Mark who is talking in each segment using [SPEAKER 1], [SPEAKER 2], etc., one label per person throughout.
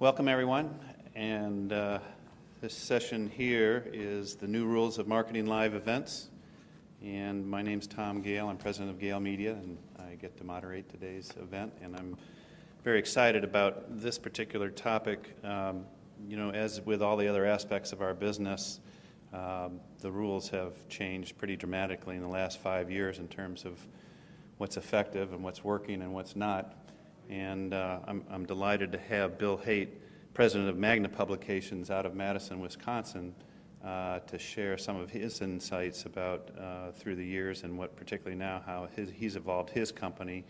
[SPEAKER 1] Welcome, everyone. And this session here is the new rules of marketing live events. And my name's Tom Gale. I'm president of Gale Media, and I get to moderate today's event. And I'm very excited about this particular topic. As with all the other aspects of our business, the rules have changed pretty dramatically in the last 5 years in terms of what's effective and what's working and what's not. And I'm delighted to have Bill Haight, president of Magna Publications out of Madison, Wisconsin, to share some of his insights about through the years and what particularly now how he's evolved his company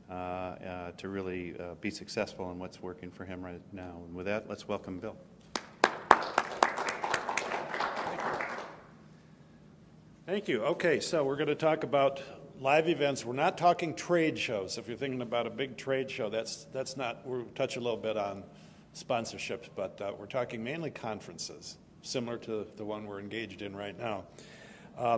[SPEAKER 1] to really be successful in what's working for him right now. And with that, let's welcome Bill.
[SPEAKER 2] Thank you. Okay, so we're going to talk about live events. We're not talking trade shows. If you're thinking about a big trade show, that's not. We'll touch a little bit on sponsorships, but we're talking mainly conferences, similar to the one we're engaged in right now. I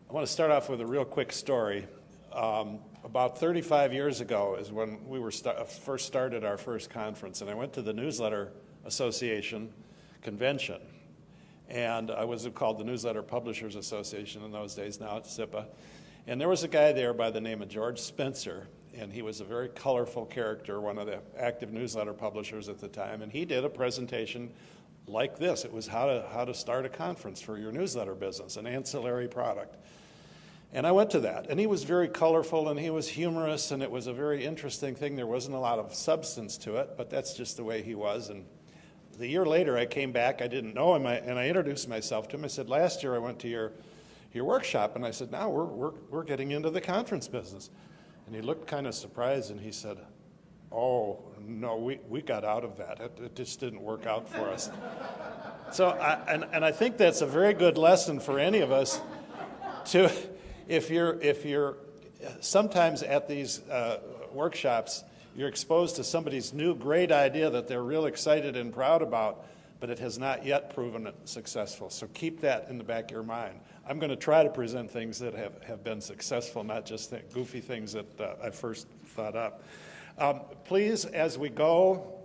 [SPEAKER 2] want to start off with a real quick story. About 35 years ago is when we were first started our first conference, and I went to the Newsletter Association convention. And I was called the Newsletter Publishers Association in those days, now it's SIPA. And there was a guy there by the name of George Spencer, and he was a very colorful character, one of the active newsletter publishers at the time. And he did a presentation like this. It was how to start a conference for your newsletter business, an ancillary product. And I went to that, and he was very colorful, and he was humorous, and it was a very interesting thing. There wasn't a lot of substance to it, but that's just the way he was. And the year later, I came back. I didn't know him, and I introduced myself to him. I said, "Last year I went to your workshop," and I said, "Now we're getting into the conference business." And he looked kind of surprised, and he said, "Oh no, we got out of that. It just didn't work out for us." So I think that's a very good lesson for any of us to, if you're sometimes at these workshops, you're exposed to somebody's new great idea that they're real excited and proud about, but it has not yet proven successful. So keep that in the back of your mind. I'm going to try to present things that have been successful, not just goofy things that I first thought up. Please, as we go,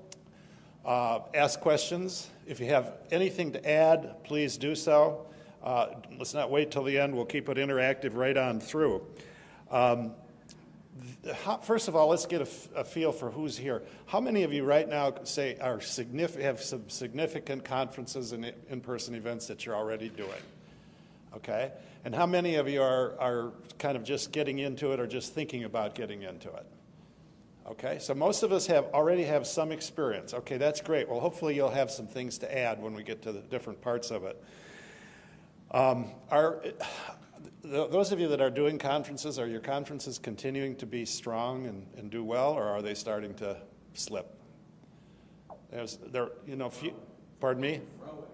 [SPEAKER 2] ask questions. If you have anything to add, please do so. Let's not wait till the end. We'll keep it interactive right on through. First of all, let's get a feel for who's here. How many of you right now say have some significant conferences and in-person events that you're already doing? Okay, and how many of you are kind of just getting into it or just thinking about getting into it? Okay, so most of us already have some experience. Okay, that's great. Well, hopefully you'll have some things to add when we get to the different parts of it. Those of you that are doing conferences, are your conferences continuing to be strong and do well, or are they starting to slip? Pardon me?
[SPEAKER 3] Growing.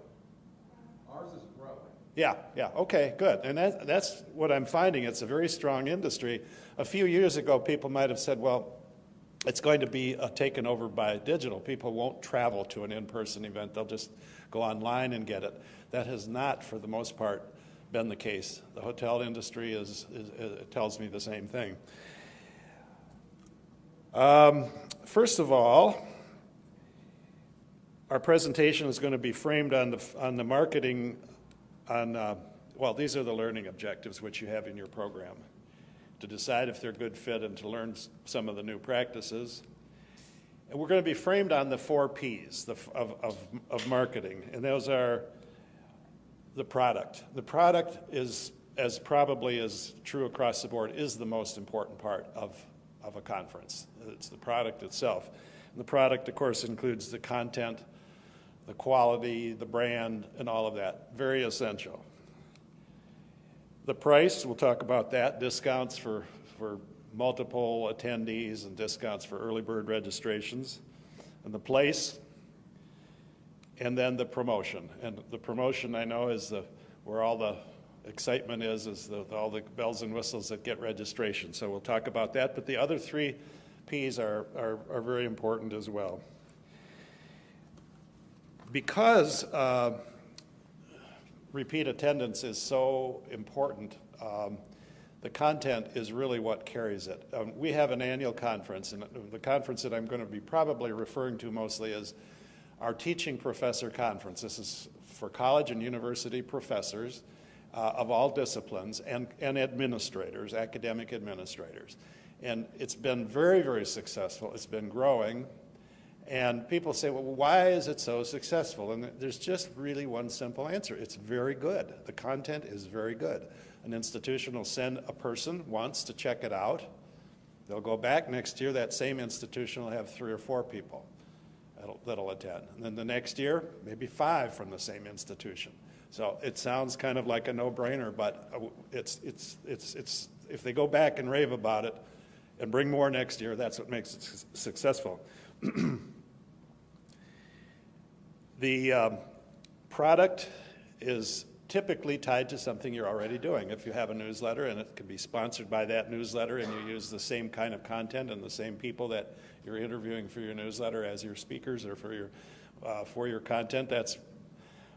[SPEAKER 3] Ours is growing.
[SPEAKER 2] Yeah, okay, good. And that's what I'm finding. It's a very strong industry. A few years ago, people might have said, well, it's going to be taken over by digital. People won't travel to an in-person event. They'll just go online and get it. That has not, for the most part, been the case. The hotel industry tells me the same thing. First of all, our presentation is going to be framed on the marketing these are the learning objectives which you have in your program. To decide if they're a good fit and to learn some of the new practices. And we're going to be framed on the 4 Ps of marketing, and those are the product. The product is, as probably is true across the board, is the most important part of a conference. It's the product itself. And the product, of course, includes the content, the quality, the brand, and all of that. Very essential. The price, we'll talk about that. Discounts for multiple attendees and discounts for early bird registrations. And the place. And then the promotion. And the promotion, I know, is where all the excitement is all the bells and whistles that get registration. So we'll talk about that. But the other 3 Ps are very important as well. Because repeat attendance is so important, the content is really what carries it. We have an annual conference, and the conference that I'm going to be probably referring to mostly is our Teaching Professor Conference. This is for college and university professors of all disciplines and administrators, academic administrators. And it's been very, very successful. It's been growing. And people say, well, why is it so successful? And there's just really one simple answer. It's very good. The content is very good. An institution will send a person once to check it out. They'll go back next year. That same institution will have 3 or 4 people that'll attend. And then the next year, maybe 5 from the same institution. So it sounds kind of like a no-brainer, but it's if they go back and rave about it and bring more next year, that's what makes it successful. The product is typically tied to something you're already doing. If you have a newsletter and it can be sponsored by that newsletter and you use the same kind of content and the same people that you're interviewing for your newsletter as your speakers or for your content, that's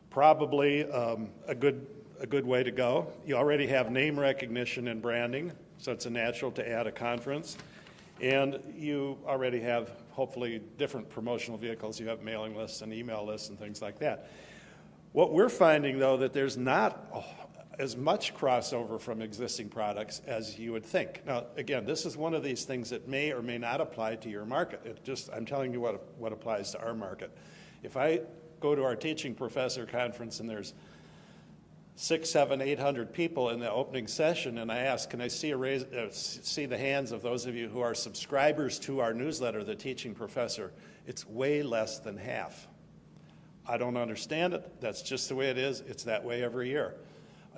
[SPEAKER 2] probably a good way to go. You already have name recognition and branding, so it's a natural to add a conference. And you already have, hopefully, different promotional vehicles. You have mailing lists and email lists and things like that. What we're finding, though, that there's not as much crossover from existing products as you would think. Now, again, this is one of these things that may or may not apply to your market. I'm telling you what applies to our market. If I go to our Teaching Professor Conference and there's 600, 700, 800 people in the opening session, and I ask, can I see the hands of those of you who are subscribers to our newsletter, The Teaching Professor? It's way less than half. I don't understand it. That's just the way it is. It's that way every year.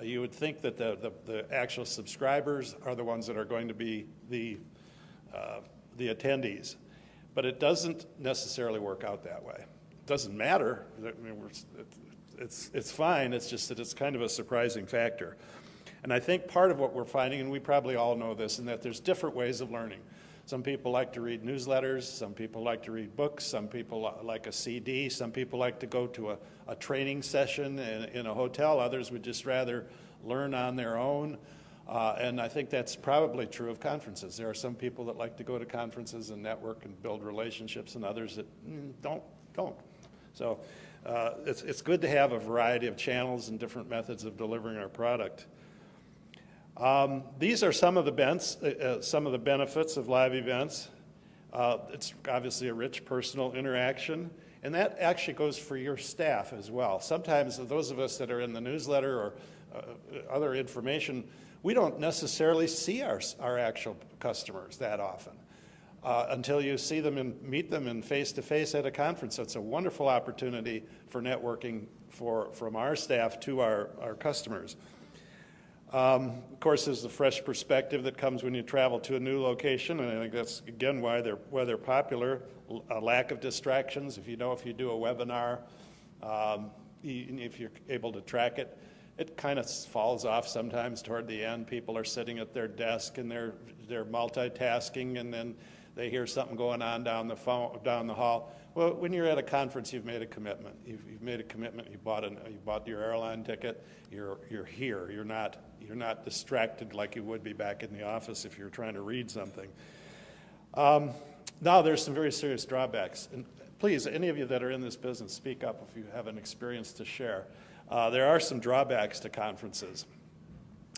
[SPEAKER 2] You would think that the actual subscribers are the ones that are going to be the attendees, but it doesn't necessarily work out that way. It doesn't matter. I mean, it's fine. It's just that it's kind of a surprising factor. And I think part of what we're finding, and we probably all know this, is that there's different ways of learning. Some people like to read newsletters. Some people like to read books. Some people like a CD. Some people like to go to a training session in a hotel. Others would just rather learn on their own. And I think that's probably true of conferences. There are some people that like to go to conferences and network and build relationships, and others that don't. So it's good to have a variety of channels and different methods of delivering our product. These are some of the benefits of live events. It's obviously a rich personal interaction, and that actually goes for your staff as well. Sometimes those of us that are in the newsletter or other information, we don't necessarily see our actual customers that often until you see them and meet them in face-to-face at a conference. So it's a wonderful opportunity for networking from our staff to our customers. Of course, there's the fresh perspective that comes when you travel to a new location, and I think that's, again, why they're popular. A lack of distractions. If you do a webinar, if you're able to track it, it kind of falls off sometimes toward the end. People are sitting at their desk, and they're multitasking, and then they hear something going on down the hall. Well, when you're at a conference, you've made a commitment. You've made a commitment. You bought your airline ticket. You're here. You're not distracted like you would be back in the office if you're trying to read something. Now, there's some very serious drawbacks. And please, any of you that are in this business, speak up if you have an experience to share. There are some drawbacks to conferences.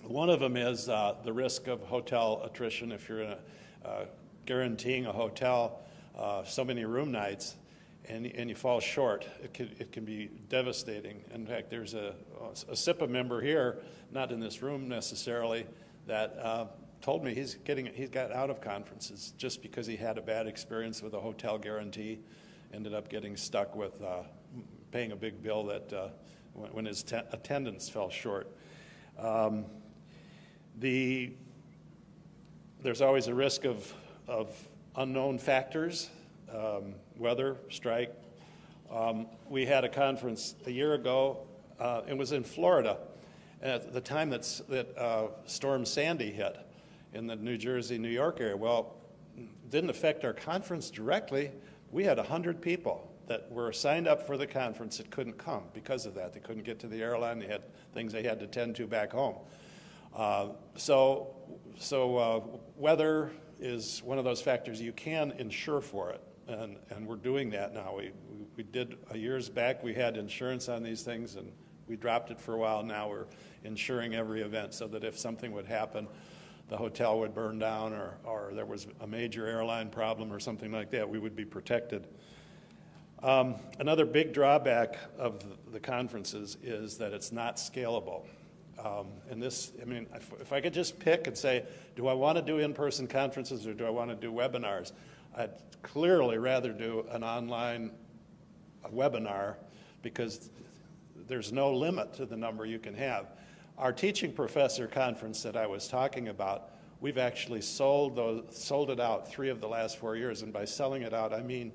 [SPEAKER 2] One of them is the risk of hotel attrition. If you're guaranteeing a hotel so many room nights, and you fall short, it can be devastating. In fact, there's a SIPA member here, not in this room necessarily, that told me he's got out of conferences just because he had a bad experience with a hotel guarantee, ended up getting stuck with paying a big bill that when his attendance fell short. There's always a risk of unknown factors. Weather, strike. We had a conference a year ago. It was in Florida at the time that Storm Sandy hit in the New Jersey, New York area. Well, it didn't affect our conference directly. We had 100 people that were signed up for the conference that couldn't come because of that. They couldn't get to the airline. They had things they had to tend to back home. Weather is one of those factors. You can insure for it, and we're doing that now. We did years back. We had insurance on these things, and we dropped it for a while. Now we're insuring every event so that if something would happen, the hotel would burn down, or there was a major airline problem or something like that, we would be protected. Another big drawback of the conferences is that it's not scalable. And this, I mean, if I could just pick and say, do I want to do in-person conferences or do I want to do webinars? I'd clearly rather do an online webinar because there's no limit to the number you can have. Our teaching professor conference that I was talking about, we've actually sold it out 3 of the last 4 years, and by selling it out, I mean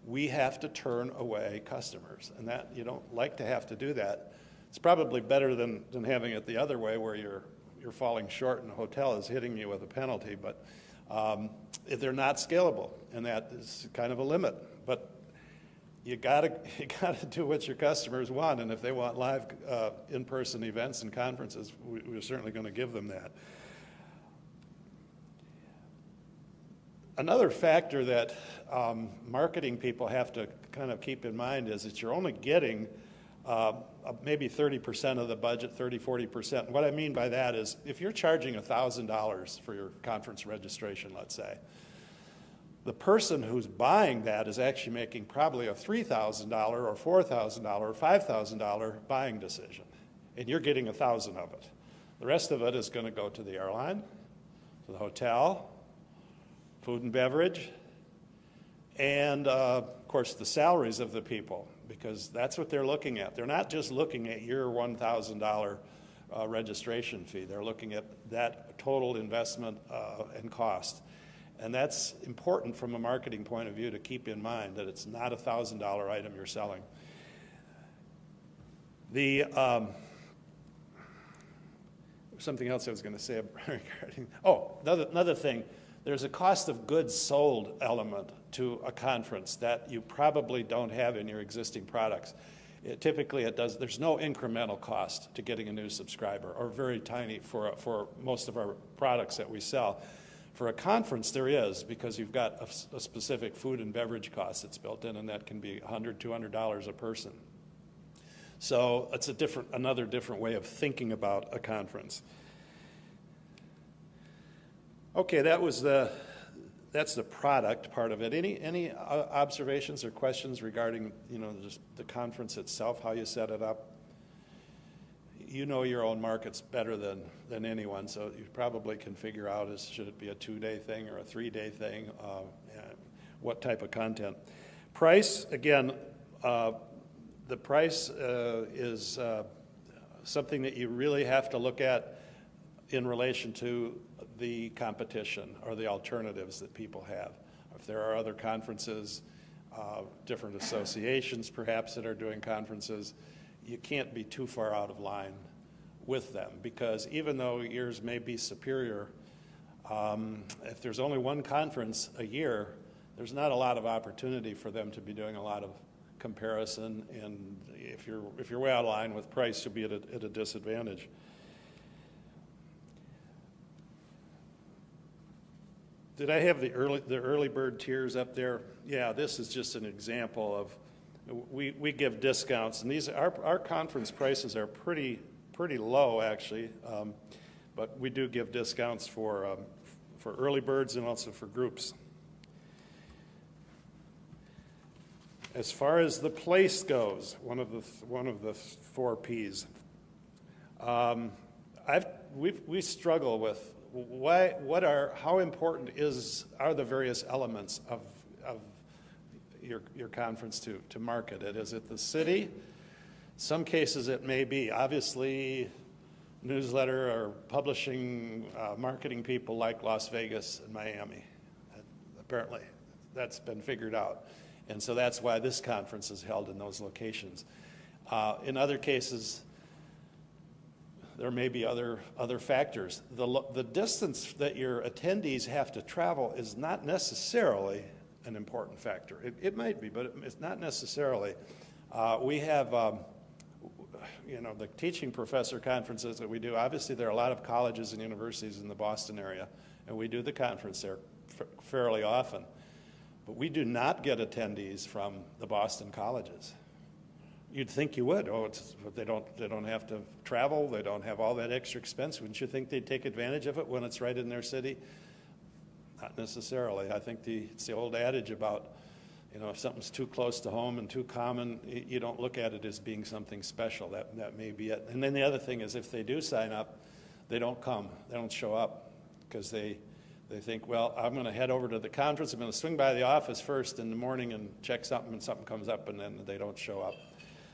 [SPEAKER 2] we have to turn away customers, and that you don't like to have to do that. It's probably better than having it the other way where you're falling short and the hotel is hitting you with a penalty, but they're not scalable, and that is kind of a limit. But you gotta do what your customers want, and if they want live in-person events and conferences, we're certainly going to give them that. Another factor that marketing people have to kind of keep in mind is that you're only getting maybe 30% of the budget, 40%. And what I mean by that is if you're charging $1,000 for your conference registration, let's say, the person who's buying that is actually making probably a $3,000 or $4,000 or $5,000 buying decision, and you're getting 1,000 of it. The rest of it is going to go to the airline, to the hotel, food and beverage, and of course the salaries of the people, because that's what they're looking at. They're not just looking at your $1,000 registration fee. They're looking at that total investment and cost. And that's important from a marketing point of view to keep in mind that it's not a $1,000 item you're selling. The something else I was going to say regarding, another thing. There's a cost of goods sold element to a conference that you probably don't have in your existing products. Typically, there's no incremental cost to getting a new subscriber, or very tiny for most of our products that we sell. For a conference, there is, because you've got a specific food and beverage cost that's built in, and that can be $100, $200 a person. So it's another different way of thinking about a conference. Okay, that's the product part of it. Any observations or questions regarding just the conference itself, how you set it up? You know your own markets better than anyone, so you probably can figure out should it be a 2-day thing or a 3-day thing, what type of content. Price, again, the price is something that you really have to look at in relation to the competition or the alternatives that people have. If there are other conferences, different associations perhaps that are doing conferences, you can't be too far out of line with them, because even though yours may be superior, if there's only one conference a year, there's not a lot of opportunity for them to be doing a lot of comparison, and if you're way out of line with price, you'll be at a disadvantage. Did I have the early bird tiers up there? Yeah, this is just an example of we give discounts, and our conference prices are pretty low actually, but we do give discounts for early birds and also for groups. As far as the place goes, one of the 4 Ps, we struggle with how important are the various elements of your conference to market it. Is it the city? Some cases it may be. Obviously, newsletter or publishing marketing people like Las Vegas and Miami. Apparently, that's been figured out. And so that's why this conference is held in those locations. In other cases, there may be other factors. The distance that your attendees have to travel is not necessarily an important factor. It might be, but it's not necessarily. We have the teaching professor conferences that we do, obviously there are a lot of colleges and universities in the Boston area, and we do the conference there fairly often. But we do not get attendees from the Boston colleges. You'd think you would. But they don't have to travel. They don't have all that extra expense. Wouldn't you think they'd take advantage of it when it's right in their city? Not necessarily. I think it's the old adage about, if something's too close to home and too common, you don't look at it as being something special. That may be it. And then the other thing is, if they do sign up, they don't come. They don't show up because they think, well, I'm going to head over to the conference. I'm going to swing by the office first in the morning and check something, and something comes up, and then they don't show up.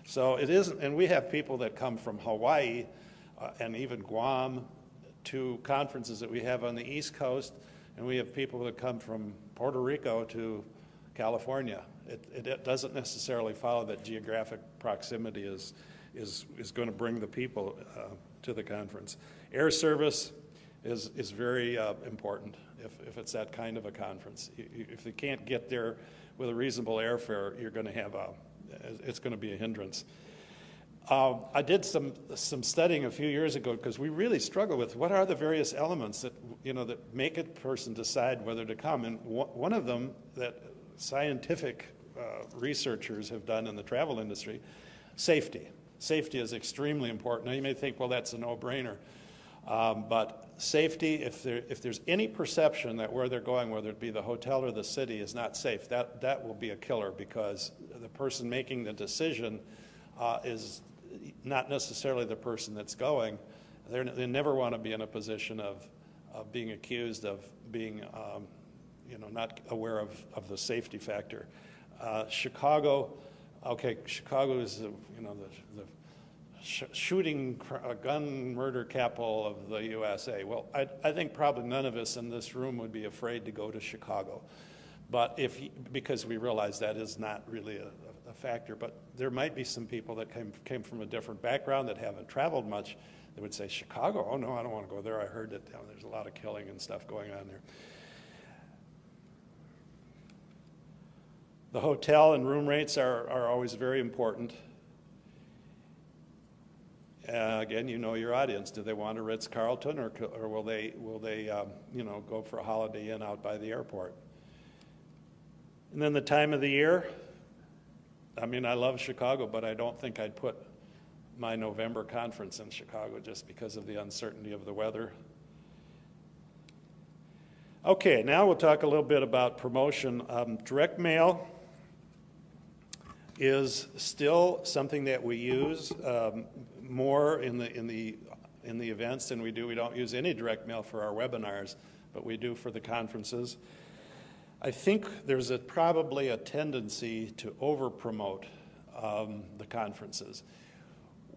[SPEAKER 2] So it isn't, and we have people that come from Hawaii and even Guam to conferences that we have on the East Coast, and we have people that come from Puerto Rico to California. It doesn't necessarily follow that geographic proximity is going to bring the people to the conference. Air service is very important if it's that kind of a conference. If they can't get there with a reasonable airfare, you're going to have it's going to be a hindrance. I did some studying a few years ago because we really struggle with what are the various elements that that make a person decide whether to come. And one of them that scientific researchers have done in the travel industry, safety. Safety is extremely important. Now you may think, well, that's a no-brainer. But safety, if there's any perception that where they're going, whether it be the hotel or the city, is not safe, that will be a killer, because the person making the decision is not necessarily the person that's going. They never want to be in a position of being accused of being not aware of the safety factor. Chicago is the shooting gun murder capital of the USA. Well, I think probably none of us in this room would be afraid to go to Chicago, but because we realize that is not really a factor. But there might be some people that came from a different background that haven't traveled much. They would say, Chicago? Oh no, I don't want to go there. I heard that there's a lot of killing and stuff going on there. The hotel and room rates are always very important. Again, you know your audience. Do they want a Ritz-Carlton, or will they go for a Holiday Inn out by the airport? And then the time of the year. I mean, I love Chicago, but I don't think I'd put my November conference in Chicago just because of the uncertainty of the weather. Okay, now we'll talk a little bit about promotion. Direct mail is still something that we use more in the events than we do. We don't use any direct mail for our webinars, but we do for the conferences. I think there's probably a tendency to over-promote the conferences.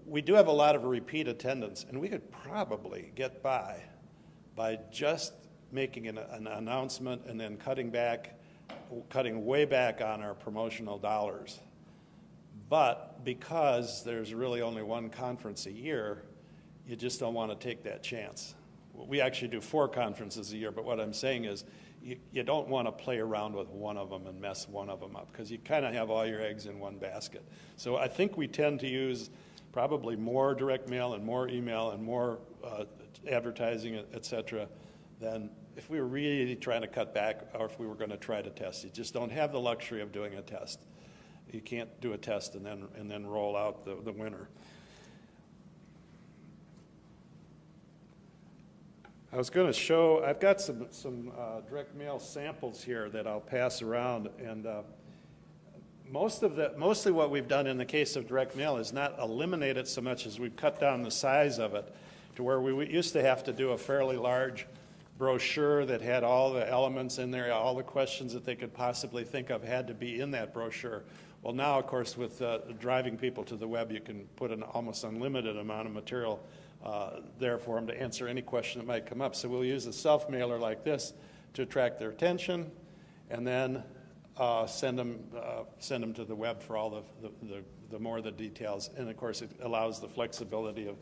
[SPEAKER 2] We do have a lot of repeat attendance, and we could probably get by just making an announcement and then cutting way back on our promotional dollars. But because there's really only one conference a year, you just don't want to take that chance. We actually do 4 conferences a year, but what I'm saying is you don't want to play around with one of them and mess one of them up, because you kind of have all your eggs in one basket. So I think we tend to use probably more direct mail and more email and more advertising, et cetera, than if we were really trying to cut back or if we were going to try to test. You just don't have the luxury of doing a test. You can't do a test and then roll out the winner. I was going to show, I've got some direct mail samples here that I'll pass around, and mostly what we've done in the case of direct mail is not eliminate it so much as we've cut down the size of it to where we used to have to do a fairly large brochure that had all the elements in there, all the questions that they could possibly think of had to be in that brochure. Well, now, of course, with driving people to the web, you can put an almost unlimited amount of material there for them to answer any question that might come up. So we'll use a self-mailer like this to attract their attention, and then send them to the web for all the more the details. And of course, it allows the flexibility of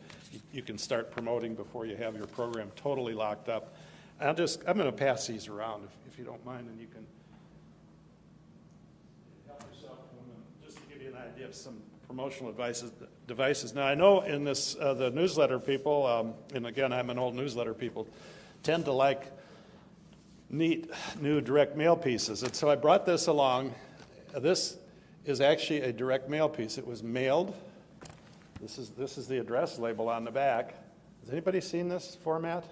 [SPEAKER 2] you can start promoting before you have your program totally locked up. I'm going to pass these around if you don't mind, and you can help yourself to them, just to give you an idea of some promotional devices. Now, I know in this the newsletter people, and again, I'm an old newsletter people, tend to like neat new direct mail pieces. And so I brought this along. This is actually a direct mail piece. It was mailed. This is the address label on the back. Has anybody seen this format?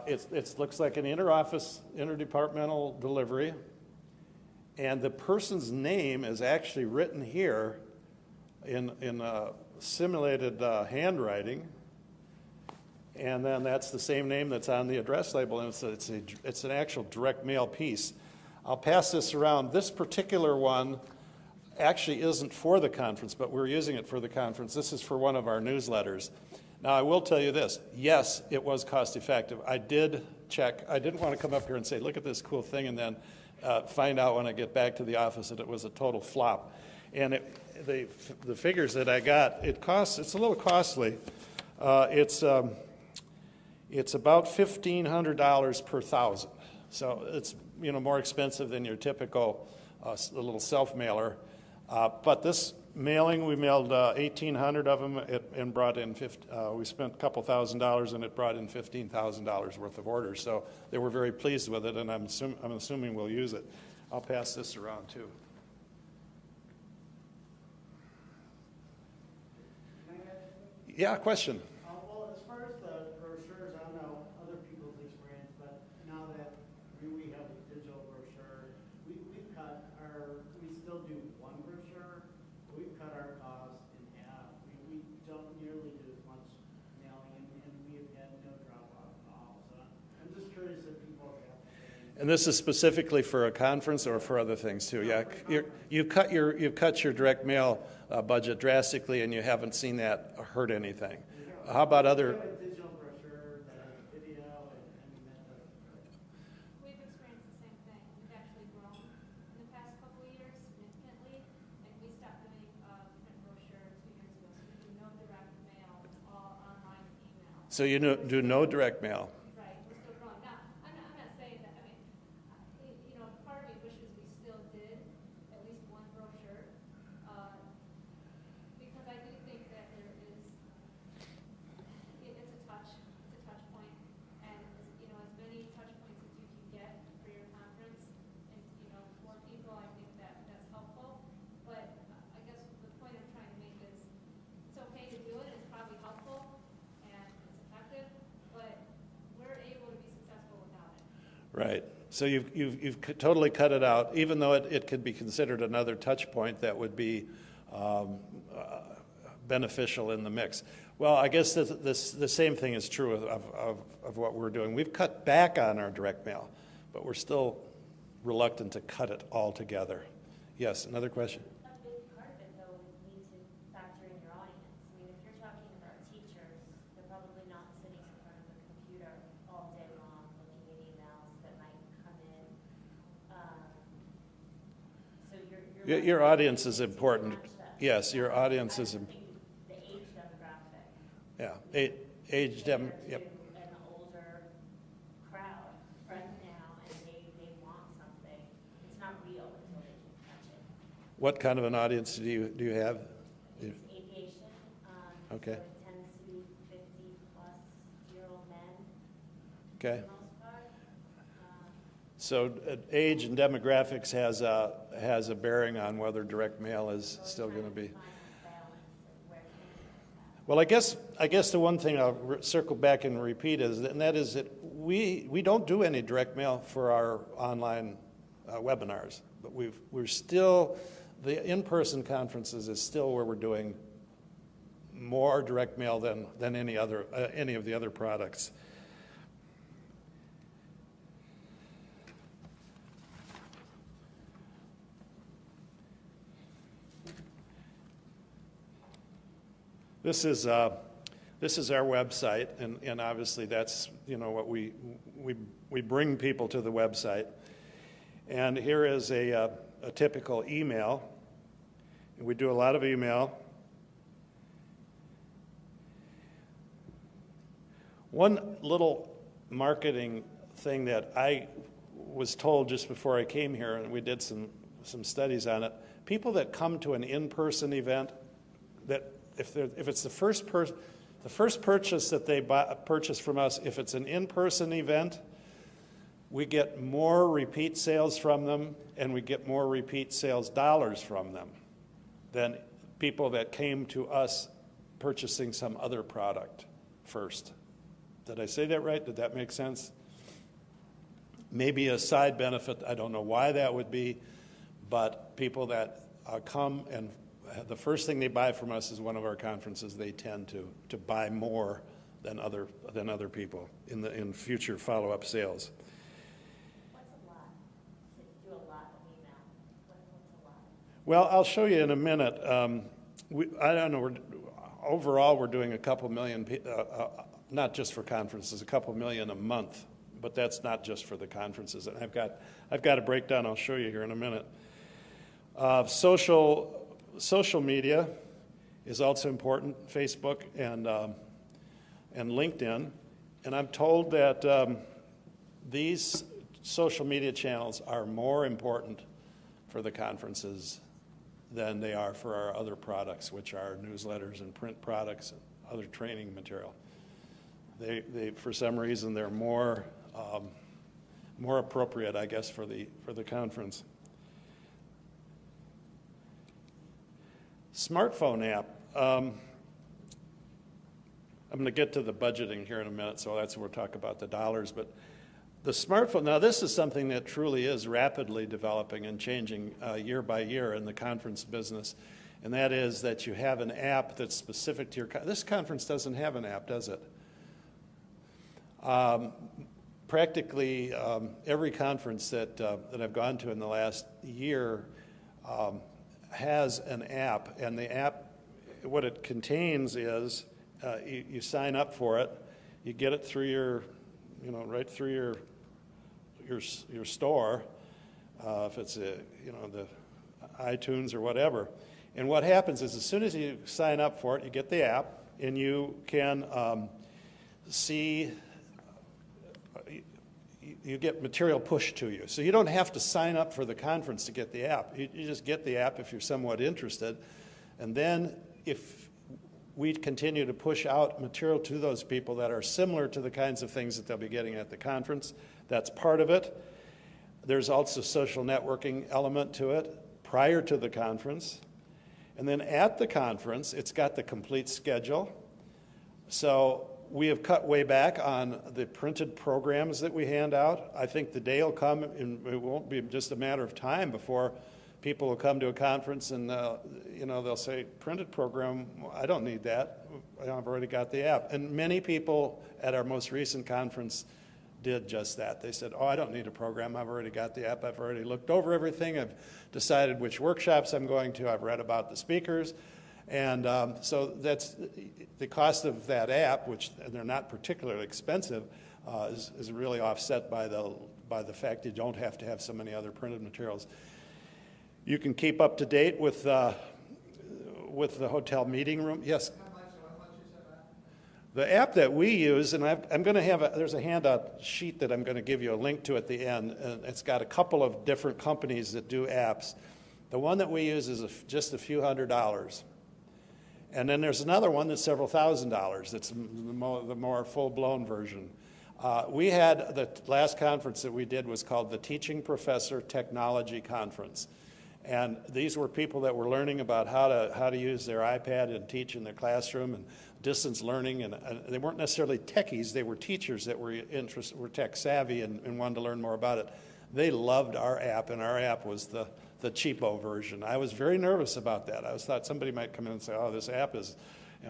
[SPEAKER 2] It looks like an interoffice, interdepartmental delivery. And the person's name is actually written here in simulated handwriting. And then that's the same name that's on the address label, and it's an actual direct mail piece. I'll pass this around. This particular one actually isn't for the conference, but we're using it for the conference. This is for one of our newsletters. Now, I will tell you this. Yes, it was cost effective. I did check. I didn't want to come up here and say, look at this cool thing, and then find out when I get back to the office that it was a total flop. And the figures that I got, it's a little costly. It's about $1,500 per thousand. So it's more expensive than your typical little self-mailer. But this mailing, we mailed 1,800 of them and brought in we spent a couple $1,000s and it brought in $15,000 worth of orders. So they were very pleased with it, and I'm assuming we'll use it. I'll pass this around too. Yeah, question.
[SPEAKER 4] Well, as far as the brochures, I don't know other people's experience, but now that we have a digital brochure, we still do one brochure. We've cut our costs in half. We don't nearly do as much mailing, and we've had no drop off at all. So I'm just curious if people have.
[SPEAKER 2] And this is specifically for a conference or for other things too. Yeah, you've cut your direct mail budget drastically, and you haven't seen that hurt anything. How about other?
[SPEAKER 4] We have a digital brochure that has video, and that doesn't hurt.
[SPEAKER 5] We've experienced the same thing. We've actually grown in the past couple of years significantly, and we stopped doing print brochure 2 years ago. So we do no direct mail. It's all online email.
[SPEAKER 2] So you do no direct mail.
[SPEAKER 5] Right. We're still growing. Now, I'm not saying that. I mean, part of me wishes we still did at least one brochure, because I do think that there is. It's a touch point, and as many touch points as you can get for your conference, and more people, I think that's helpful. But I guess the point I'm trying to make is it's okay to do it. It's probably helpful and it's effective, but we're able to be successful without it.
[SPEAKER 2] Right. So you've totally cut it out, even though it could be considered another touch point that would be beneficial in the mix. Well, I guess the same thing is true of what we're doing. We've cut back on our direct mail, but we're still reluctant to cut it altogether. Yes, another question?
[SPEAKER 6] A big part of it, though, would need to factor in your audience. I mean, if you're talking about teachers, they're probably not sitting in front of a computer all day long looking at emails that might come in. So
[SPEAKER 2] Your audience is important. Yes, your audience is important.
[SPEAKER 6] The age demographic.
[SPEAKER 2] Yeah, age dem. Yep.
[SPEAKER 6] An older crowd right now, and they want something. It's not real until they can touch it.
[SPEAKER 2] What kind of an audience do you have?
[SPEAKER 6] It's aviation.
[SPEAKER 2] Okay.
[SPEAKER 6] So it tends to be 50-plus-year-old men.
[SPEAKER 2] Okay.
[SPEAKER 6] For the most part.
[SPEAKER 2] So age and demographics has a bearing on whether direct mail is still going to be. Well, I guess the one thing I'll circle back and repeat is, and that is that we don't do any direct mail for our online webinars, but we're still, the in-person conferences is still where we're doing more direct mail than any of the other products. This is our website, and obviously that's what we bring people to the website. And here is a typical email. We do a lot of email. One little marketing thing that I was told just before I came here, and we did some some studies on it. People that come to an in-person event, that if it's the first purchase that they purchase from us, if it's an in-person event, we get more repeat sales from them, and we get more repeat sales dollars from them than people that came to us purchasing some other product first. Did I say that right? Did that make sense? Maybe a side benefit, I don't know why that would be, but people that come and the first thing they buy from us is one of our conferences, they tend to buy more than other people in future follow-up sales.
[SPEAKER 6] What's a lot? Do a lot of email. What's a lot?
[SPEAKER 2] Well, I'll show you in a minute. I don't know. Overall, we're doing a couple million, not just for conferences, a couple million a month. But that's not just for the conferences. And I've got a breakdown. I'll show you here in a minute. Social media is also important. Facebook and LinkedIn. And I'm told that these social media channels are more important for the conferences than they are for our other products, which are newsletters and print products and other training material. They for some reason, they're more appropriate, I guess, for the conference. Smartphone app. I'm going to get to the budgeting here in a minute, so that's where we'll talk about the dollars. But the smartphone, now this is something that truly is rapidly developing and changing year by year in the conference business, and that is that you have an app that's specific to your this conference doesn't have an app, does it? Practically every conference that I've gone to in the last year has an app, and the app, what it contains is you sign up for it, you get it through your, right through your store, if it's the iTunes or whatever. And what happens is, as soon as you sign up for it, you get the app, and you can see. You get material pushed to you. So you don't have to sign up for the conference to get the app. You just get the app if you're somewhat interested. And then if we continue to push out material to those people that are similar to the kinds of things that they'll be getting at the conference, that's part of it. There's also a social networking element to it prior to the conference. And then at the conference, it's got the complete schedule. So we have cut way back on the printed programs that we hand out. I think the day will come, and it won't be just a matter of time before people will come to a conference and they'll say, printed program, I don't need that. I've already got the app. And many people at our most recent conference did just that. They said, I don't need a program. I've already got the app. I've already looked over everything. I've decided which workshops I'm going to. I've read about the speakers. And so that's the cost of that app, which they're not particularly expensive, is really offset by the fact you don't have to have so many other printed materials. You can keep up to date with the hotel meeting room. Yes?
[SPEAKER 3] How much is that?
[SPEAKER 2] The app that we use, and I'm going to have there's a handout sheet that I'm going to give you a link to at the end, and it's got a couple of different companies that do apps. The one that we use is just a few $100s. And then there's another one that's several $1,000s. It's the more full-blown version. We had the last conference that we did was called the Teaching Professor Technology Conference. And these were people that were learning about how to use their iPad and teach in their classroom and distance learning. And they weren't necessarily techies. They were teachers that were tech savvy and wanted to learn more about it. They loved our app, and our app was the cheapo version. I was very nervous about that. I thought somebody might come in and say, this app is,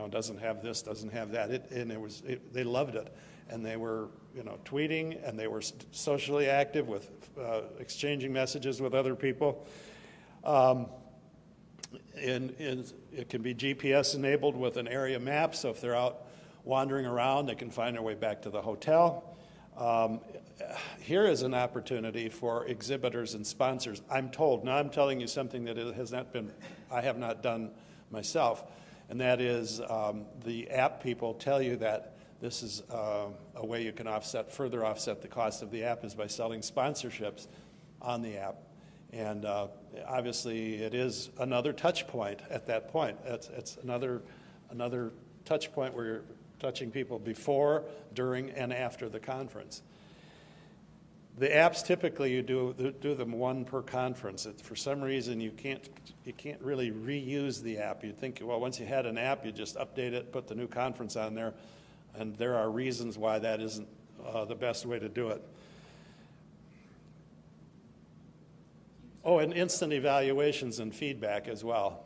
[SPEAKER 2] doesn't have this, doesn't have that. They loved it. And they were, tweeting, and they were socially active with exchanging messages with other people. And it can be GPS enabled with an area map, so if they're out wandering around, they can find their way back to the hotel. Here is an opportunity for exhibitors and sponsors. I'm told, now I'm telling you something that I have not done myself, and that is the app people tell you that this is a way you can further offset the cost of the app is by selling sponsorships on the app. And obviously, it is another touch point at that point. It's another touch point where you're touching people before, during, and after the conference. The apps, typically you do them one per conference. For some reason, you can't really reuse the app. You'd think, well, once you had an app, you just update it, put the new conference on there, and there are reasons why that isn't the best way to do it. Oh, and instant evaluations and feedback as well.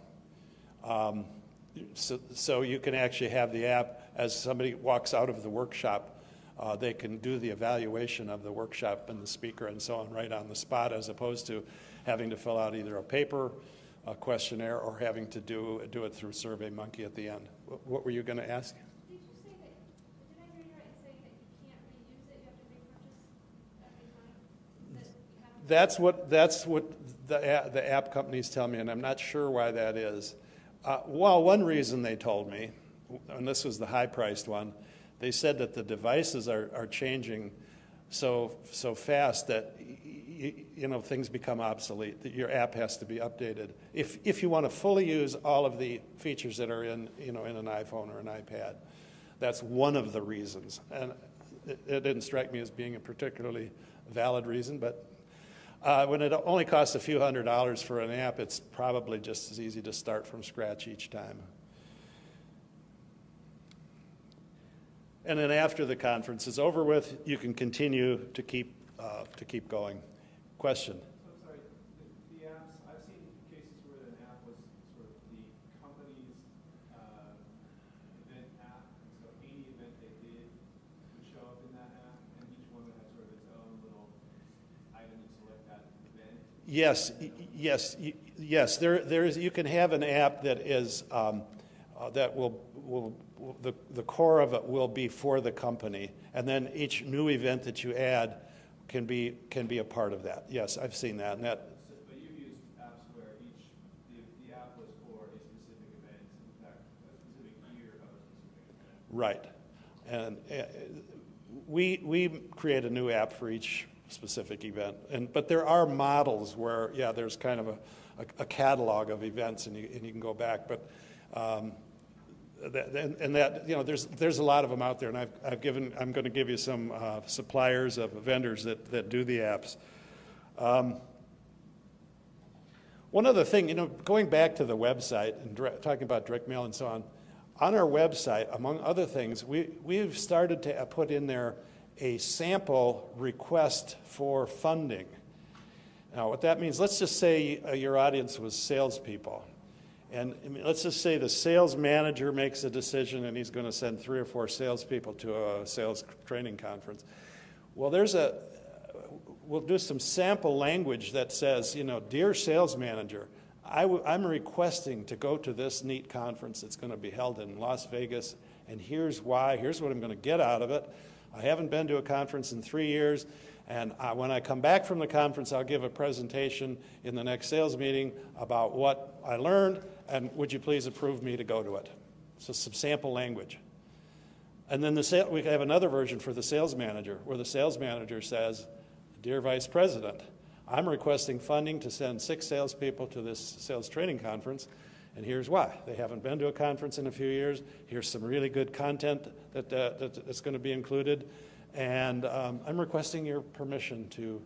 [SPEAKER 2] So you can actually have the app, as somebody walks out of the workshop, they can do the evaluation of the workshop and the speaker and so on right on the spot, as opposed to having to fill out either a paper, a questionnaire, or having to do it through SurveyMonkey at the end. What were you going to ask?
[SPEAKER 5] Did you say that, did I hear you right in saying that you can't reuse it, you have to repurchase every time? That you have
[SPEAKER 2] That's what the app companies tell me, and I'm not sure why that is. Well, one reason they told me, and this was the high-priced one, they said that the devices are changing so fast that things become obsolete, that your app has to be updated. If you want to fully use all of the features that are in an iPhone or an iPad, that's one of the reasons. And it didn't strike me as being a particularly valid reason, but when it only costs a few $100s for an app, it's probably just as easy to start from scratch each time. And then after the conference is over with, you can continue to keep going. Question?
[SPEAKER 3] So I'm sorry, the apps, I've seen cases where an app was sort of the company's event app, and so any event they did would show up in that app, and each one would have sort of its own little item to select that event. Yes. There is. You can have an app that is that will the core of it will be for the company, and then each new event that you add can be a part of that. Yes, I've seen that. And that. But you've used apps where the app was for a specific event, in fact, a specific year of a specific event.
[SPEAKER 2] Right, and we create a new app for each specific event, but there are models where there's kind of a catalog of events, and you can go back, but. There's a lot of them out there, and I'm going to give you some suppliers of vendors that do the apps. One other thing, going back to the website and talking about direct mail and so on our website, among other things, we've started to put in there a sample request for funding. Now, what that means, let's just say your audience was salespeople. And let's just say the sales manager makes a decision and he's going to send 3 or 4 salespeople to a sales training conference. Well, we'll do some sample language that says, dear sales manager, I'm requesting to go to this neat conference that's going to be held in Las Vegas, and here's why, here's what I'm going to get out of it. I haven't been to a conference in 3 years, and when I come back from the conference, I'll give a presentation in the next sales meeting about what I learned, and would you please approve me to go to it? So some sample language. And then we have another version for the sales manager, where the sales manager says, dear Vice President, I'm requesting funding to send 6 salespeople to this sales training conference, and here's why. They haven't been to a conference in a few years. Here's some really good content that's going to be included, and I'm requesting your permission to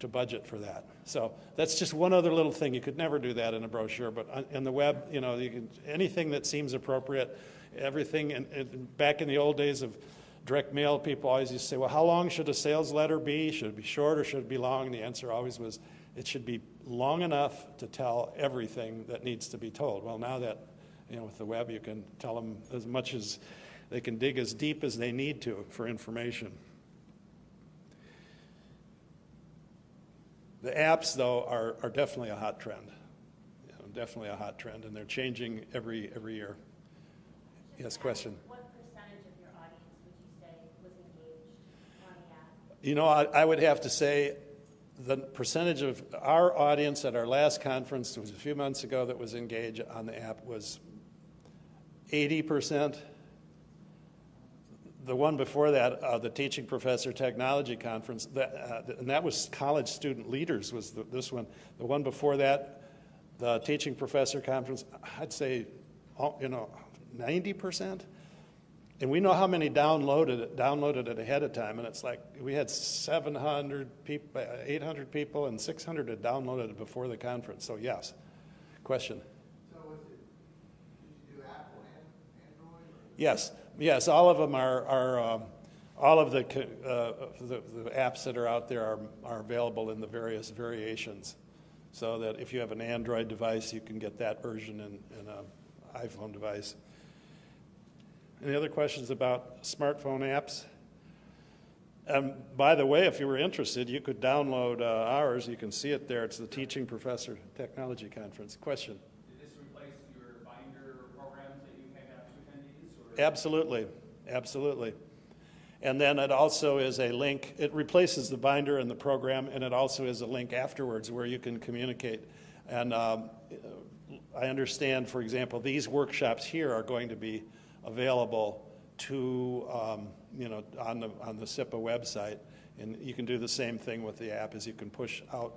[SPEAKER 2] budget for that. So that's just one other little thing. You could never do that in a brochure, but in the web, you can anything that seems appropriate, everything. And back in the old days of direct mail, people always used to say, well, how long should a sales letter be? Should it be short or should it be long? And the answer always was, it should be long enough to tell everything that needs to be told. Well, now that, with the web, you can tell them as much as they can dig as deep as they need to for information. The apps, though, are definitely a hot trend. Definitely a hot trend, and they're changing every year. Yes, question?
[SPEAKER 6] What percentage of your audience would you say was engaged on the app?
[SPEAKER 2] I would have to say the percentage of our audience at our last conference, it was a few months ago, that was engaged on the app was 80%.
[SPEAKER 3] The one before that, the Teaching Professor Technology Conference, and that was college student leaders was this one. The one before that, the Teaching Professor Conference, I'd say, 90%. And we know how many downloaded it ahead of time, and it's like we had 700 people, 800 people, and 600 had downloaded it before the conference. So yes. Question?
[SPEAKER 7] So did you do Apple and Android?
[SPEAKER 3] Yes, all of them are all of the apps that are out there are available in the various variations. So that if you have an Android device, you can get that version in an iPhone device. Any other questions about smartphone apps? By the way, if you were interested, you could download ours. You can see it there. It's the Teaching Professor Technology Conference. Question?
[SPEAKER 8] Did this replace your binder programs that you hand out to attendees?
[SPEAKER 3] Absolutely, absolutely. And then it also is a link. It replaces the binder and the program, and it also is a link afterwards where you can communicate. And I understand, for example, these workshops here are going to be available to on the SIPA website, and you can do the same thing with the app. As you can push out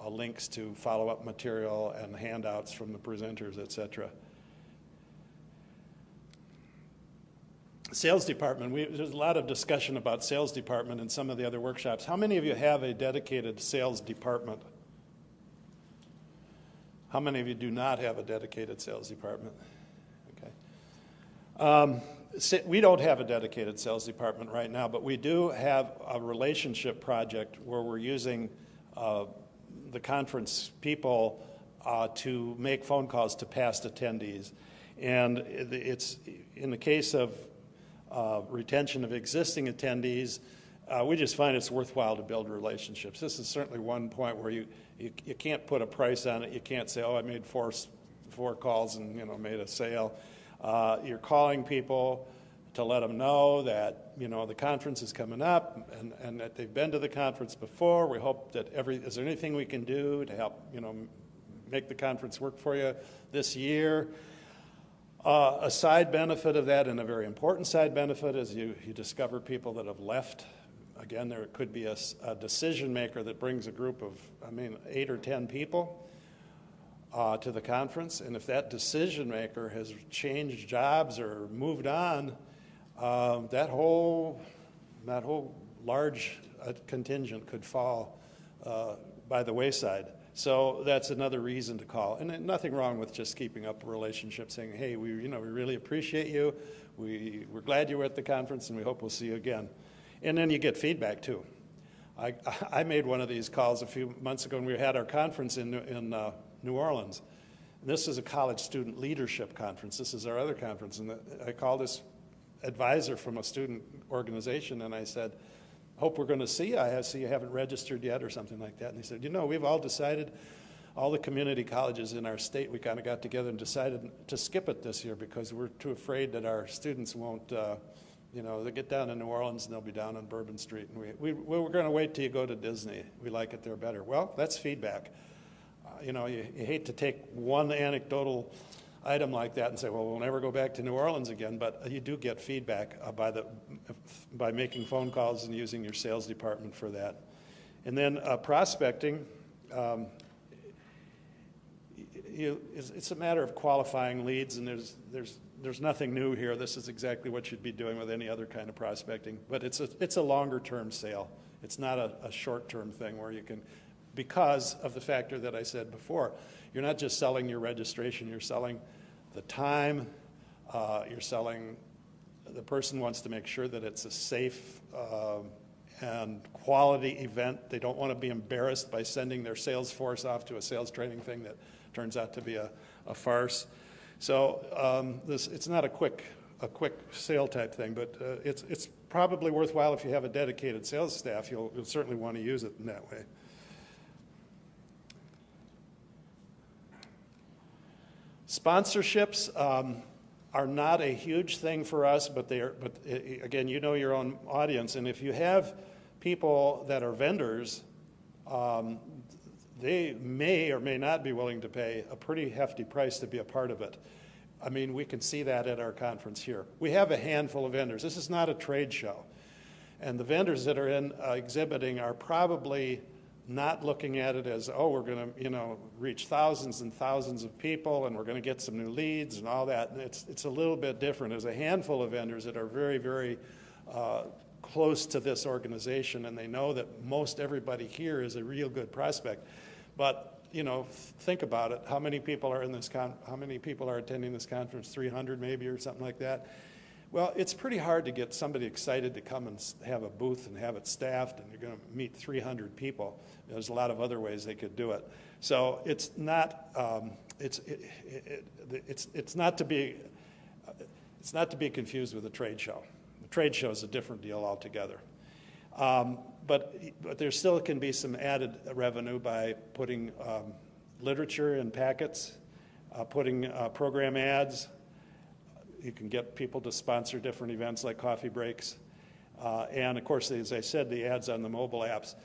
[SPEAKER 3] links to follow-up material and handouts from the presenters, etc. Sales department. There's a lot of discussion about sales department in some of the other workshops. How many of you have a dedicated sales department? How many of you do not have a dedicated sales department? Okay. We don't have a dedicated sales department right now, but we do have a relationship project where we're using the conference people to make phone calls to past attendees. And it's in the case of retention of existing attendees, we just find it's worthwhile to build relationships. This is certainly one point where you can't put a price on it. You can't say, oh, I made four calls and made a sale. You're calling people to let them know that the conference is coming up and that they've been to the conference before. We hope that is there anything we can do to help make the conference work for you this year? A side benefit of that, and a very important side benefit, is you discover people that have left. Again, there could be a decision maker that brings a group of 8 or 10 people to the conference, and if that decision maker has changed jobs or moved on, that whole large contingent could fall by the wayside. So that's another reason to call, and nothing wrong with just keeping up a relationship, saying, "Hey, we really appreciate you. We're glad you were at the conference, and we hope we'll see you again." And then you get feedback too. I made one of these calls a few months ago, and we had our conference in New Orleans. This is a college student leadership conference. This is our other conference. And I called this advisor from a student organization, and I said, hope we're going to see you. I see you haven't registered yet or something like that. And he said, we've all decided, all the community colleges in our state, we kind of got together and decided to skip it this year because we're too afraid that our students won't, they get down in New Orleans and they'll be down on Bourbon Street. And we're going to wait till you go to Disney. We like it there better. Well, that's feedback. You hate to take one anecdotal item like that and say, well, we'll never go back to New Orleans again, but you do get feedback by making phone calls and using your sales department for that. And then prospecting, it's a matter of qualifying leads, and there's nothing new here. This is exactly what you'd be doing with any other kind of prospecting, but it's a longer-term sale. It's not a short-term thing where you can, because of the factor that I said before. You're not just selling your registration, you're selling the time, you're selling, the person wants to make sure that it's a safe and quality event. They don't want to be embarrassed by sending their sales force off to a sales training thing that turns out to be a farce. So it's not a quick sale type thing, but it's probably worthwhile if you have a dedicated sales staff. You'll certainly want to use it in that way. Sponsorships are not a huge thing for us, but again, you know your own audience, and if you have people that are vendors, they may or may not be willing to pay a pretty hefty price to be a part of it. I mean, we can see that at our conference here. We have a handful of vendors. This is not a trade show. And the vendors that are exhibiting are probably not looking at it as, oh, we're going to, reach thousands and thousands of people, and we're going to get some new leads and all that. And it's a little bit different. There's a handful of vendors that are very, very close to this organization, and they know that most everybody here is a real good prospect. But think about it. How many people are how many people are attending this conference? 300 maybe, or something like that. Well, it's pretty hard to get somebody excited to come and have a booth and have it staffed, and you're going to meet 300 people. There's a lot of other ways they could do it. So it's not it's not to be confused with a trade show. The trade show is a different deal altogether. But there still can be some added revenue by putting literature in packets, putting program ads. You can get people to sponsor different events like coffee breaks. And of course, as I said, the ads on the mobile apps.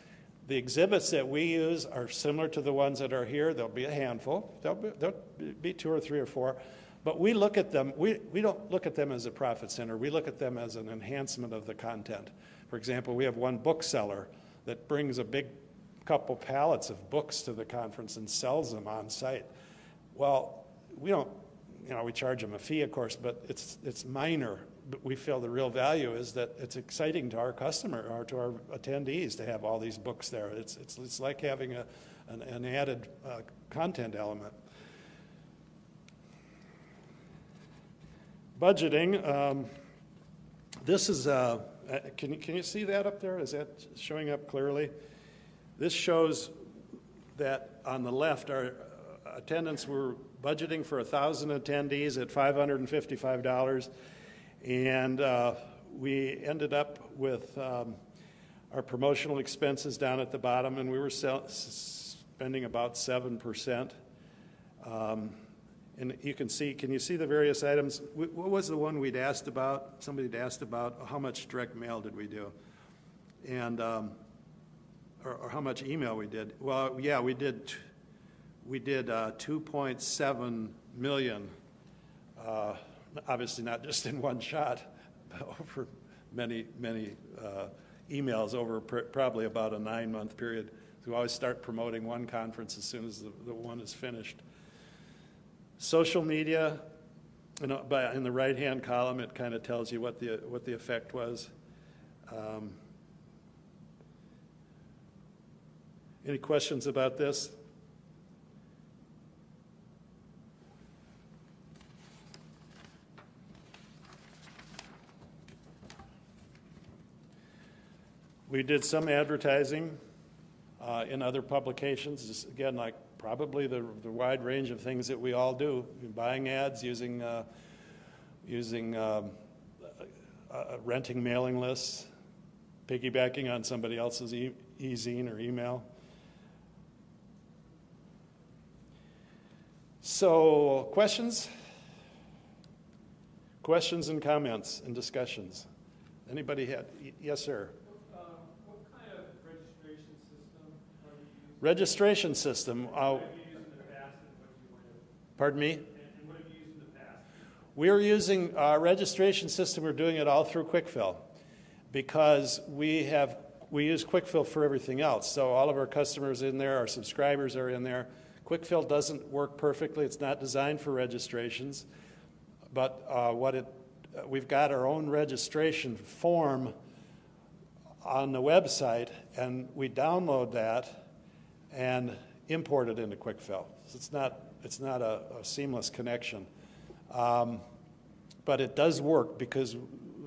[SPEAKER 3] The exhibits that we use are similar to the ones that are here. There'll be a handful. There'll be 2 or 3 or 4. But we look at them, we don't look at them as a profit center. We look at them as an enhancement of the content. For example, we have one bookseller that brings a big couple pallets of books to the conference and sells them on site. Well, we don't, we charge them a fee, of course, but it's minor. But we feel the real value is that it's exciting to our customer or to our attendees to have all these books there. It's like having an added content element. Budgeting. This is can you see that up there? Is that showing up clearly? This shows that on the left, our attendance, we're budgeting for 1,000 attendees at $555, and we ended up with our promotional expenses down at the bottom, and we were spending about 7%. And you can you see the various items? What was the one we'd asked about? Somebody had asked about how much direct mail did we do? And, or how much email we did. Well, yeah, we did 2.7 million, obviously not just in one shot, but over many emails over probably about a 9-month period. So we always start promoting one conference as soon as the one is finished. Social media, in the right-hand column, it kind of tells you what the effect was. Any questions about this? We did some advertising in other publications, just again, like probably the wide range of things that we all do, buying ads, using renting mailing lists, piggybacking on somebody else's e-zine or email. So, questions? Questions and comments and discussions. Anybody had? Yes, sir.
[SPEAKER 8] What kind of registration system are you using?
[SPEAKER 3] Registration system.
[SPEAKER 8] What have you used in the past and what do you want to?
[SPEAKER 3] Pardon me?
[SPEAKER 8] And what have you used in the past?
[SPEAKER 3] We're using our registration system. We're doing it all through QuickFill because we use QuickFill for everything else. So all of our customers in there, our subscribers are in there. QuickFill doesn't work perfectly. It's not designed for registrations, but we've got our own registration form on the website, and we download that and import it into QuickFill. So it's not a seamless connection, but it does work because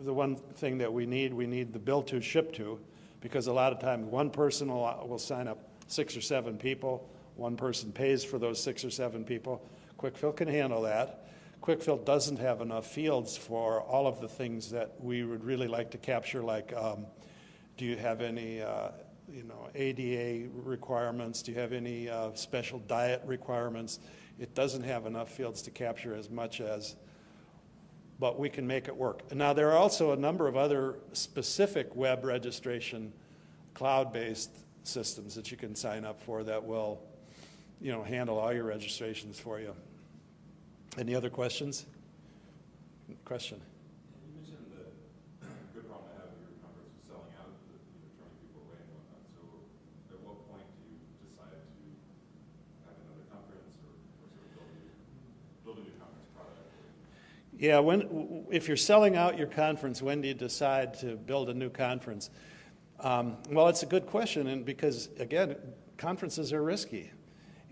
[SPEAKER 3] the one thing that we need the bill to ship to, because a lot of times one person will sign up 6 or 7 people. One person pays for those 6 or 7 people. QuickFill can handle that. QuickFill doesn't have enough fields for all of the things that we would really like to capture, like do you have any ADA requirements? Do you have any special diet requirements? It doesn't have enough fields to capture as much as, but we can make it work. And now there are also a number of other specific web registration cloud-based systems that you can sign up for that will handle all your registrations for you. Any other questions? Question.
[SPEAKER 9] You mentioned that a good problem to have at your conference was selling out, that turning people away and whatnot. So at what point do you decide to have another conference or sort of build a new conference product?
[SPEAKER 3] Yeah, if you're selling out your conference, when do you decide to build a new conference? Well, it's a good question, and because, again, conferences are risky,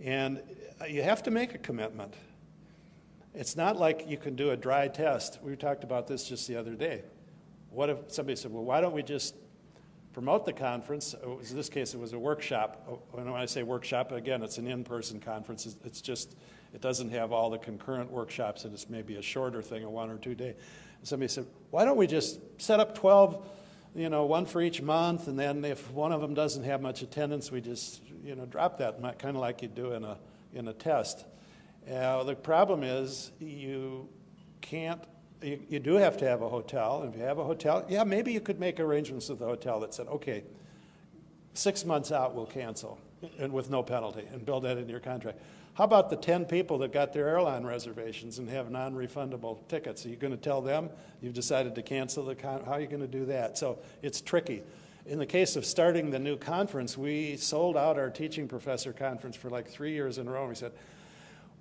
[SPEAKER 3] and you have to make a commitment. It's not like you can do a dry test. We talked about this just the other day. What if somebody said, well, why don't we just promote the conference? In this case, it was a workshop. When I say workshop, again, it's an in-person conference. It's just, it doesn't have all the concurrent workshops, and it's maybe a shorter thing, a 1 or 2 day. And somebody said, why don't we just set up 12, one for each month, and then if one of them doesn't have much attendance, we just, drop that, kind of like you do in a test. The problem is you do have to have a hotel. And if you have a hotel, yeah, maybe you could make arrangements with the hotel that said, okay, 6 months out we'll cancel and with no penalty, and build that into your contract. How about the 10 people that got their airline reservations and have non-refundable tickets? Are you going to tell them you've decided to cancel how are you going to do that? So it's tricky. In the case of starting the new conference, we sold out our teaching professor conference for like 3 years in a row. And we said,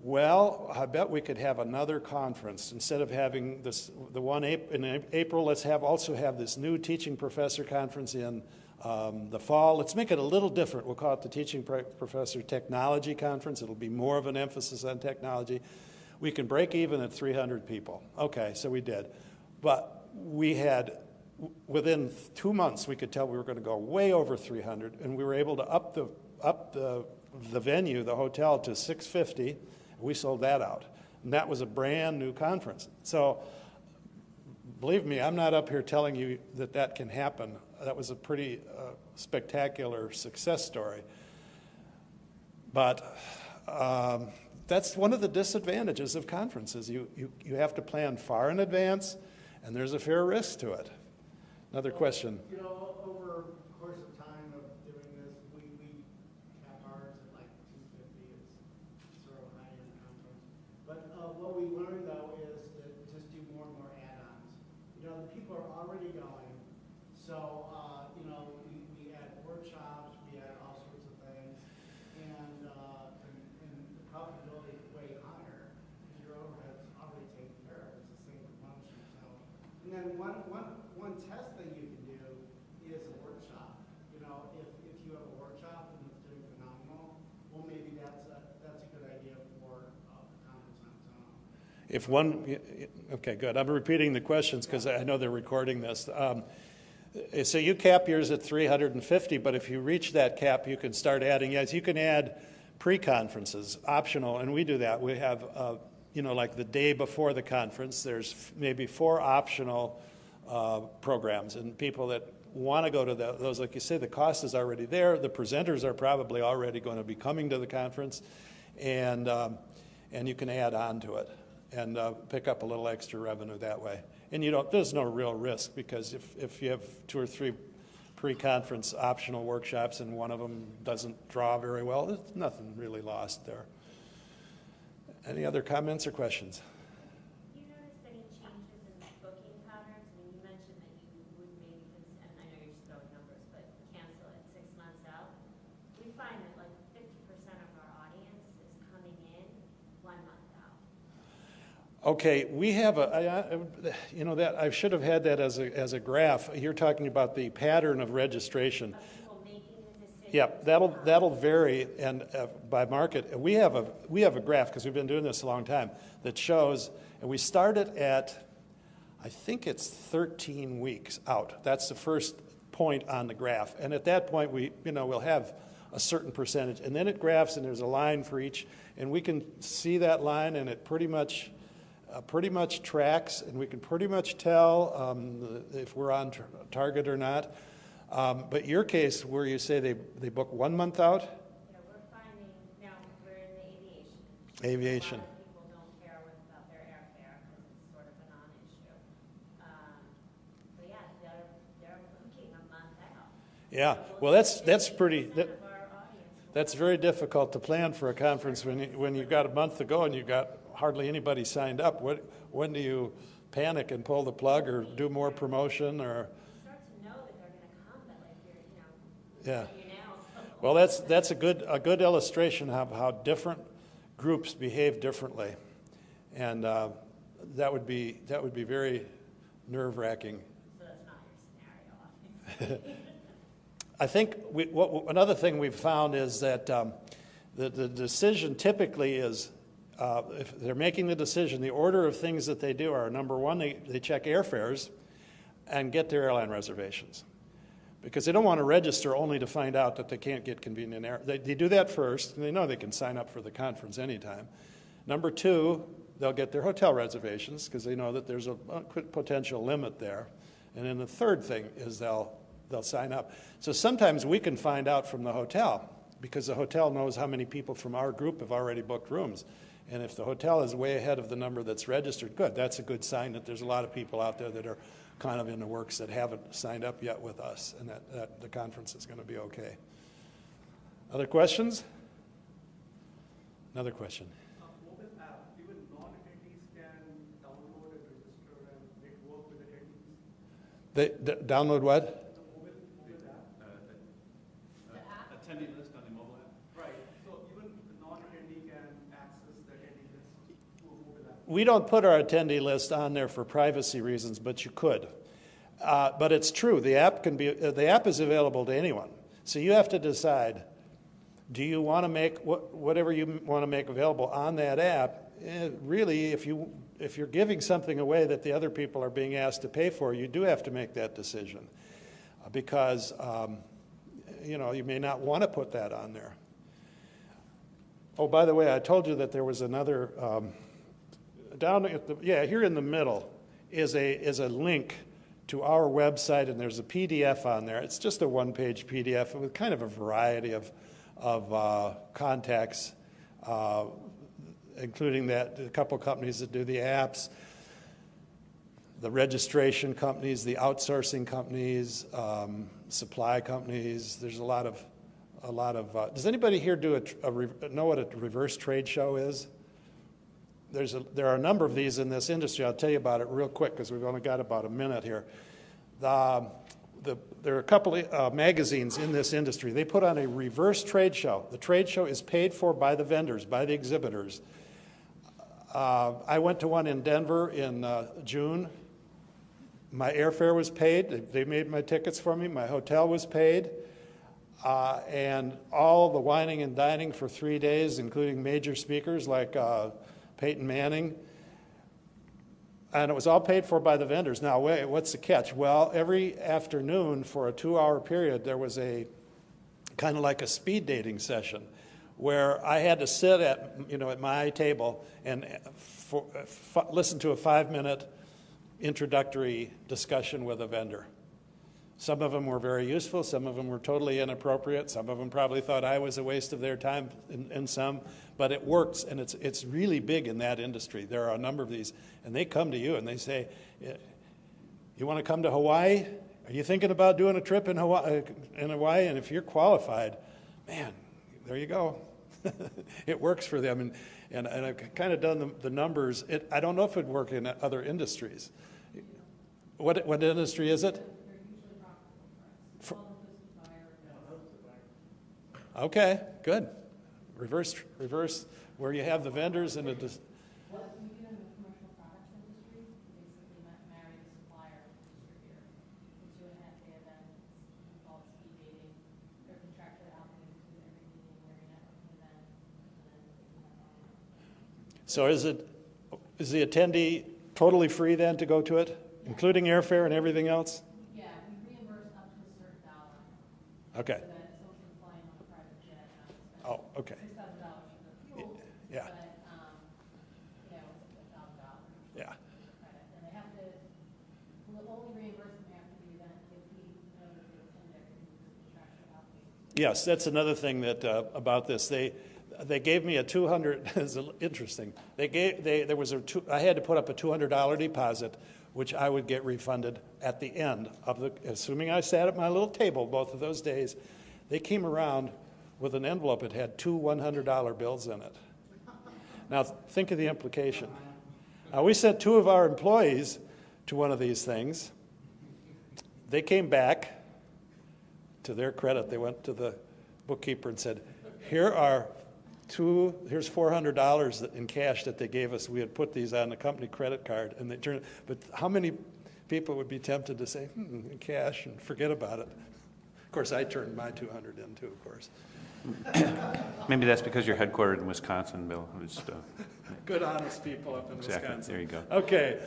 [SPEAKER 3] well, I bet we could have another conference. Instead of having the one in April, let's also have this new teaching professor conference in the fall. Let's make it a little different. We'll call it the Teaching Professor Technology Conference. It'll be more of an emphasis on technology. We can break even at 300 people. Okay, so we did. But we had, within 2 months, we could tell we were going to go way over 300, and we were able to up the venue, the hotel, to 650. We sold that out. And that was a brand new conference. So believe me, I'm not up here telling you that can happen. That was a pretty spectacular success story. But that's one of the disadvantages of conferences. You have to plan far in advance, and there's a fair risk to it. Another question.
[SPEAKER 4] Over the course of time of doing this, we cap ours at like 250. It's sort of a high-end conference. But what we learned, though, is to just do more and more add-ons. The people are already going, so we add workshops, we add all sorts of things, and the profitability is way higher because your overhead's already taken care of. It's the same promotion. So, and then one test thing you can do is a workshop. If you have a workshop and it's doing phenomenal, well, maybe that's a good idea for a conference on its own.
[SPEAKER 3] Okay, good. I'm repeating the questions because I know they're recording this. So you cap yours at 350, but if you reach that cap, you can start adding. Yes, you can add pre-conferences, optional, and we do that. We have, like the day before the conference, there's maybe 4 optional programs, and people that want to go to those, like you say, the cost is already there. The presenters are probably already going to be coming to the conference, and you can add on to it and pick up a little extra revenue that way. And there's no real risk, because if you have 2 or 3 pre-conference optional workshops and one of them doesn't draw very well, there's nothing really lost there. Any other comments or questions?
[SPEAKER 6] Do you notice any changes in booking patterns? I mean, you mentioned that you would maybe, and I know you're just throwing numbers, but cancel it 6 months out. We find that like 50% of our audience is coming in 1 month out.
[SPEAKER 3] Okay, we have that I should have had that as a graph. You're talking about the pattern of registration.
[SPEAKER 6] Of people making the decision.
[SPEAKER 3] Yeah, that'll vary, and by market. We have a graph, because we've been doing this a long time, that shows, and we started at, I think it's 13 weeks out. That's the first point on the graph, and at that point we'll have a certain percentage, and then it graphs, and there's a line for each, and we can see that line, and it pretty much tracks, and we can pretty much tell if we're on target or not. But your case, where you say they book 1 month out?
[SPEAKER 6] Yeah, we're finding, now we're in the
[SPEAKER 3] Aviation.
[SPEAKER 6] A lot of people don't care about their airfare because it's sort of a non-issue. But yeah, they're booking 1 month out.
[SPEAKER 3] Yeah, well, that's very difficult to plan for a conference when you've got a month to go and you've got hardly anybody signed up. When do you panic and pull the plug or do more promotion or,
[SPEAKER 6] Start to know that they're gonna come, but like you're,
[SPEAKER 3] yeah.
[SPEAKER 6] your nails.
[SPEAKER 3] Well, that's a good illustration of how different groups behave differently, and that would be very nerve-wracking.
[SPEAKER 6] So that's not your scenario, obviously.
[SPEAKER 3] I think another thing we've found is that the decision typically is, if they're making the decision, the order of things that they do are, number one, they check airfares and get their airline reservations. Because they don't want to register only to find out that they can't get convenient air. They do that first, and they know they can sign up for the conference anytime. Number two, they'll get their hotel reservations because they know that there's a potential limit there. And then the third thing is they'll sign up. So sometimes we can find out from the hotel because the hotel knows how many people from our group have already booked rooms. And if the hotel is way ahead of the number that's registered, good. That's a good sign that there's a lot of people out there that are kind of in the works that haven't signed up yet with us, and that the conference is going to be okay. Other questions? Another question.
[SPEAKER 4] Mobile app, even non-attendees can download and register and make work with attendees.
[SPEAKER 3] They download what?
[SPEAKER 4] The mobile app.
[SPEAKER 1] Attendee list on the mobile app?
[SPEAKER 4] Right. So even the non-attendee can access the attendee list through a mobile app.
[SPEAKER 3] We don't put our attendee list on there for privacy reasons, but you could. But it's true. The app is available to anyone. So you have to decide, do you want to make whatever you want to make available on that app? Really, if you're giving something away that the other people are being asked to pay for, you do have to make that decision, because you may not want to put that on there. Oh, by the way, I told you that there was another. Down at here in the middle is a link to our website, and there's a PDF on there. It's just a one-page PDF with kind of a variety of contacts, including a couple companies that do the apps, the registration companies, the outsourcing companies, supply companies. There's a lot of. Does anybody here know what a reverse trade show is? There are a number of these in this industry. I'll tell you about it real quick because we've only got about a minute here. There are a couple of magazines in this industry. They put on a reverse trade show. The trade show is paid for by the vendors, by the exhibitors. I went to one in Denver in June. My airfare was paid. They made my tickets for me. My hotel was paid. And all the wining and dining for 3 days, including major speakers like Peyton Manning, and it was all paid for by the vendors. Now, wait, what's the catch? Well, every afternoon for a 2-hour period, there was a kind of like a speed dating session where I had to sit at my table and listen to a 5-minute introductory discussion with a vendor. Some of them were very useful. Some of them were totally inappropriate. Some of them probably thought I was a waste of their time in some. But it works, and it's really big in that industry. There are a number of these, and they come to you and they say, you want to come to Hawaii? Are you thinking about doing a trip in Hawaii? And if you're qualified, man, there you go. It works for them. And I've kind of done the numbers. I don't know if it would work in other industries. What industry is it? Okay, good. Reverse, where you have the vendors and
[SPEAKER 10] What we do in the commercial products industry, basically marry the supplier to the distributor. It's 2.5-day event, we call it speed dating. They're contractually obligated to every meeting, every networking event, and then they can have on.
[SPEAKER 3] So is the attendee totally free then to go to it, including airfare and everything else?
[SPEAKER 10] Yeah, we reimburse up to a certain dollar.
[SPEAKER 3] Okay.
[SPEAKER 10] So that someone's flying on a private jet,
[SPEAKER 3] Oh, okay.
[SPEAKER 10] $6,000 for the fuel.
[SPEAKER 3] Yeah.
[SPEAKER 10] But, it's $1,000.
[SPEAKER 3] Yeah.
[SPEAKER 10] Credit. And they have to, we'll only reimburse them after the event if we know that they attend everything because of contractual obligations.
[SPEAKER 3] Yes, that's another thing that about this. They gave me a $200. It's interesting. I had to put up a $200 deposit, which I would get refunded at the end of assuming I sat at my little table both of those days. They came around with an envelope that had two $100 bills in it. Now think of the implication. We sent 2 of our employees to one of these things. They came back. To their credit, they went to the bookkeeper and said, here's $400 in cash that they gave us. We had put these on the company credit card, and they turned. But how many people would be tempted to say, in cash, and forget about it? Of course, I turned my 200 in too, of course.
[SPEAKER 1] Maybe that's because you're headquartered in Wisconsin, Bill.
[SPEAKER 3] Good, honest people up in
[SPEAKER 1] Exactly.
[SPEAKER 3] Wisconsin.
[SPEAKER 1] There you go.
[SPEAKER 3] Okay.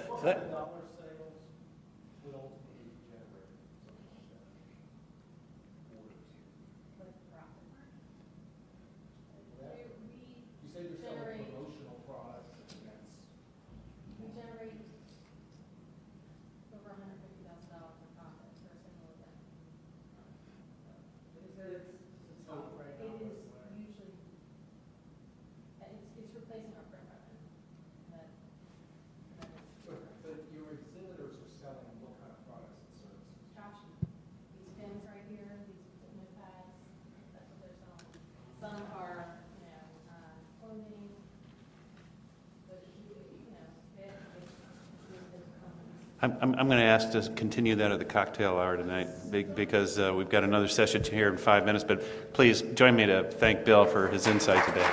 [SPEAKER 10] You say you're selling promotional products and events. We generate over $150,000 in profit for a single event. It is usually, it's replacing our print revenue.
[SPEAKER 11] But your exhibitors are selling what kind of products and services?
[SPEAKER 10] Josh, these pins right here, these fitness pads, that's what they're selling. Some are, clothing, but
[SPEAKER 1] I'm going to ask to continue that at the cocktail hour tonight because we've got another session here in 5 minutes. But please join me to thank Bill for his insight today.